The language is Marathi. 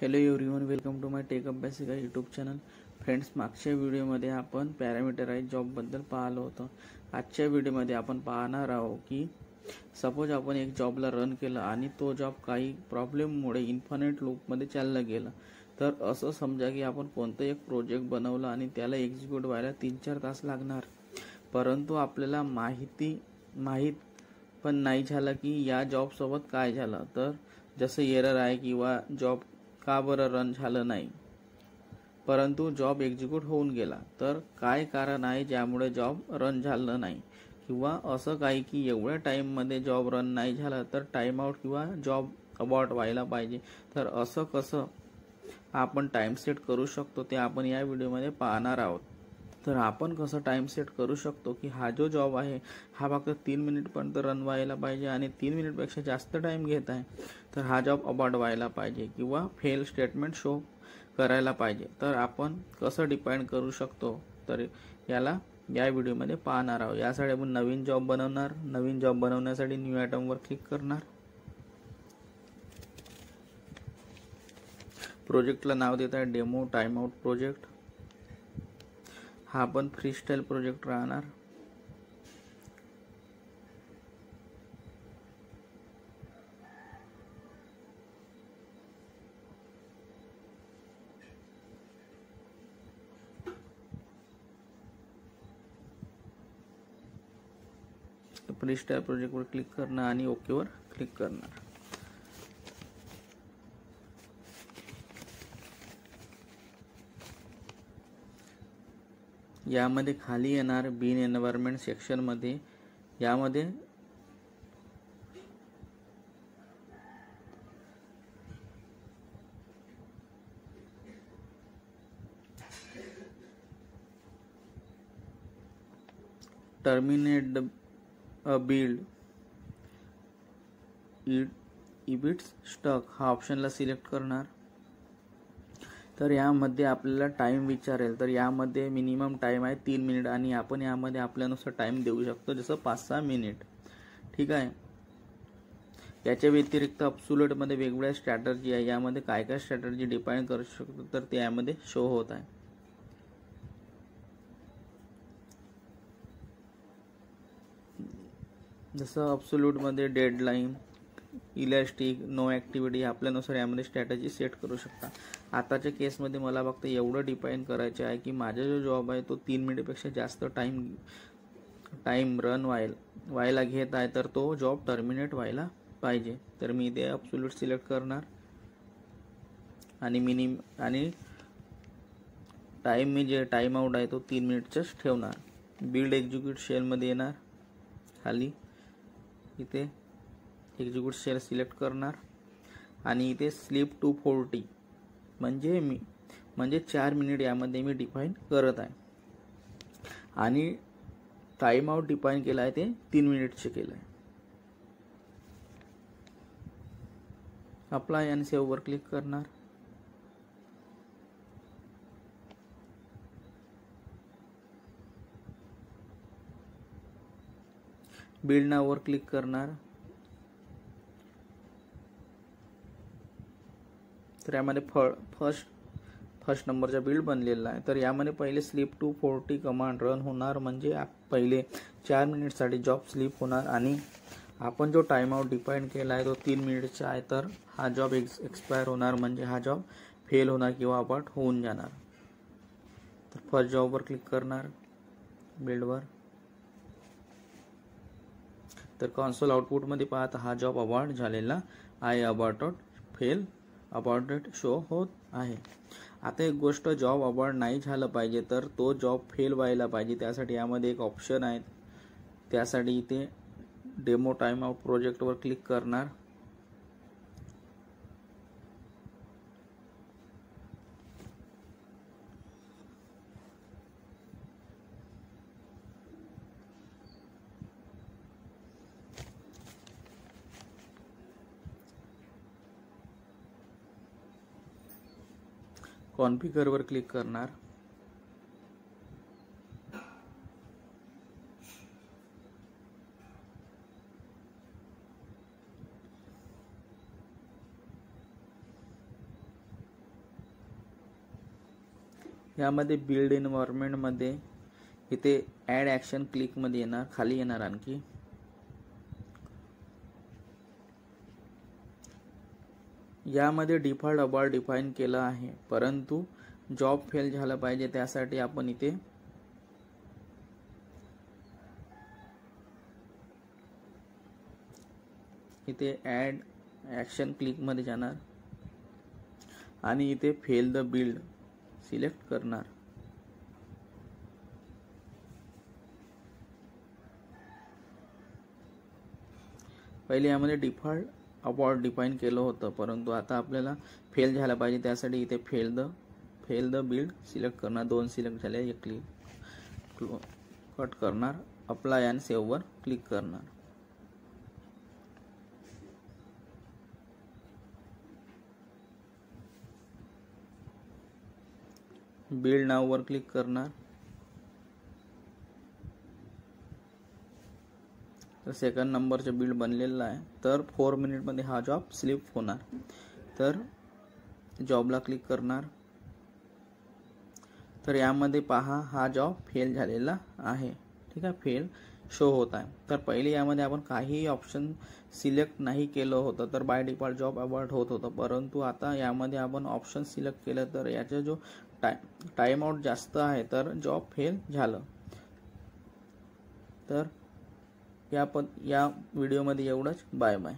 Hello everyone, welcome to my tech अभ्यासिका यूट्यूब चॅनल. फ्रेंड्स, मागच्या व्हिडिओमध्ये आपण पॅरामीटराइज जॉबबद्दल पाहिलं होतं. आजच्या व्हिडिओमध्ये आपण पाहणार आहोत की सपोज आपण एक जॉबला रन केलं आणि तो जॉब काही प्रॉब्लेममुळे इन्फिनिट लूपमध्ये चालला गेला. तर असं समजा की आपण कोणतं एक प्रोजेक्ट बनवलं आणि त्याला एक्झिक्यूट व्हायला 3-4 तास लागणार, परंतु आपल्याला माहीत पण नाही झालं की या जॉबसोबत काय झालं. तर जसं एरर आहे किंवा जॉब का बरं रन झालं नाही, परंतु जॉब एक्झिक्यूट होऊन गेला. तर काय कारण आहे ज्यामुळे जॉब रन झालं नाही, किंवा असं काही की एवढ्या टाईममध्ये जॉब रन नाही झाला तर टाइम आउट किंवा जॉब अबॉर्ट व्हायला पाहिजे. तर असं कसं आपण टाइम सेट करू शकतो ते आपण या व्हिडिओमध्ये पाहणार आहोत. तर आपण कसं टाइम सेट करू शकतो की हा जो जॉब आहे हा फक्त 3 मिनिटपर्यंत रन व्हायला पाहिजे आणि 3 मिनिटपेक्षा जास्त टाइम घेत आहे तर हा जॉब अबॉर्ट व्हायला पाहिजे किंवा फेल स्टेटमेंट शो करायला पाहिजे. तर आपण कसं डिफाईन करू शकतो तर या व्हिडिओमध्ये पाहणार आहोत. यासाठी आपण नवीन जॉब बनवणार. नवीन जॉब बनवण्यासाठी न्यू आयटमवर क्लिक करणार. प्रोजेक्टला नाव देत आहे डेमो टाइम आउट प्रोजेक्ट. हा पण फ्रीस्टाईल प्रोजेक्ट राहणार. फ्रीस्टाईल प्रोजेक्टवर क्लिक करणार आणि ओकेवर क्लिक करणार. यामध्ये खाली येणार बिन एन्व्हायरमेंट सेक्शन मध्ये. यामध्ये टर्मिनेट बिल्ड इट स्टक हा ऑप्शनला सिलेक्ट करणार. तर यामध्ये आपल्याला टाइम विचारेल. तर यामध्ये मिनिमम टाइम आहे 3 मिनिट आणि आपण यामध्ये आपल्यानुसार टाइम देऊ शकतो, जसं 5-6 मिनिट. ठीक आहे. याच्या व्यतिरिक्त अब्सोल्यूटमध्ये वेगवेगळ्या स्ट्रॅटर्जी आहे. यामध्ये काय काय स्ट्रॅटर्जी डिफाईन करू शकतो तर ते यामध्ये शो होत आहे. जसं अब्सोल्यूटमध्ये डेडलाईन, इलॅस्टिक, नो ॲक्टिव्हिटी आपल्यानुसार यामध्ये स्ट्रॅटजी सेट करू शकता. आताच्या केसमध्ये मला फक्त एवढं डिफाईन करायचं आहे की माझा जो जॉब आहे तो 3 मिनिटपेक्षा जास्त टाइम रन व्हायला घेत आहे, तर तो जॉब टर्मिनेट व्हायला पाहिजे. तर मी इथे अब्सोल्यूट सिलेक्ट करणार आणि टाइम मी जे टाइम आउट आहे तो 3 मिनिटचाच ठेवणार. बिल्ड एक्झिक्यूट शेलमध्ये येणार. खाली इथे एक्झिक्यूट शेल सिलेक्ट करणार आणि इथे स्लीप टू 40 म्हणजे 4 मिनिट यामध्ये मी डिफाईन करत आहे आणि टाइम आउट डिफाईन केला आहे ते 3 मिनिटचे केलं आहे. अप्लाय आणि सेव्हवर क्लिक करणार. बिल्ड नाववर क्लिक करणार. तर यामध्ये फर्स्ट नंबरचा बिल्ड बनलेला आहे. तर यामध्ये पहिले स्लीप टू 40 कमांड रन होणार, म्हणजे पहिले 4 मिनिटसाठी जॉब स्लीप होणार आणि आपण जो टाइम आउट डिफाईन केला आहे तो 3 मिनिटचा आहे. तर हा जॉब एक्सपायर होणार, म्हणजे हा जॉब फेल होणार किंवा अबॉर्ट होऊन जाणार. तर फर्स्ट जॉबवर क्लिक करणार, बिल्डवर. तर कन्सोल आउटपुटमध्ये पाहता हा जॉब अबॉर्ट झालेला आहे. अबॉर्टेड शो होत आहे. आता एक गोष्ट, जॉब अबॉर्ट नाही झालं पाहिजे तर तो जॉब फेल व्हायला पाहिजे. त्यासाठी यामध्ये एक ऑप्शन आहे. त्यासाठी इथे डेमो टाइम आउट प्रोजेक्टवर क्लिक करणार. कॉन्फिगरवर क्लिक करणार. यामध्ये बिल्ड एन्व्हायरमेंटमध्ये इथे ॲड ॲक्शन क्लिकमध्ये येणार, खाली येणार आणखी. यामध्ये डिफॉल्ट अबाउट डिफाईन केलं आहे, परंतु जॉब फेल झाला पाहिजे त्यासाठी आपण इथे ॲड ॲक्शन क्लिकमध्ये जाणार आणि इथे फेल द बिल्ड सिलेक्ट करणार. पहिले यामध्ये डिफॉल्ट अबाउट डिफाईन केलं होतं, परंतु आता आपल्याला फेल झाला पाहिजे त्यासाठी इथे फेल द बिल्ड सिलेक्ट करणार. 2 सिलेक्ट झाले, एक क्लिक कट करणार, अप्लाय अँड सेव्हवर क्लिक करणार. बिल्ड नाववर क्लिक करणार. तर सेकंड नंबरचे बिल्ड बनलेला आहे, तर 4 मिनिटमध्ये हा जॉब स्लिप होणार. तर जॉबला क्लिक करणार. तर यामध्ये पहा हा जॉब फेल झालेला आहे. ठीक आहे, फेल शो होत आहे. तर पहिले यामध्ये आपण काही ऑप्शन सिलेक्ट नाही केलं होतं, तर बाय डिफॉल्ट जॉब अबॉर्ट होत होतं, परंतु आता यामध्ये आपण ऑप्शन सिलेक्ट केलं तर याचा जो टाइम आउट जास्त आहे, तर जॉब फेल झालं. तर या व्हिडिओमध्ये एवढंच. Bye bye.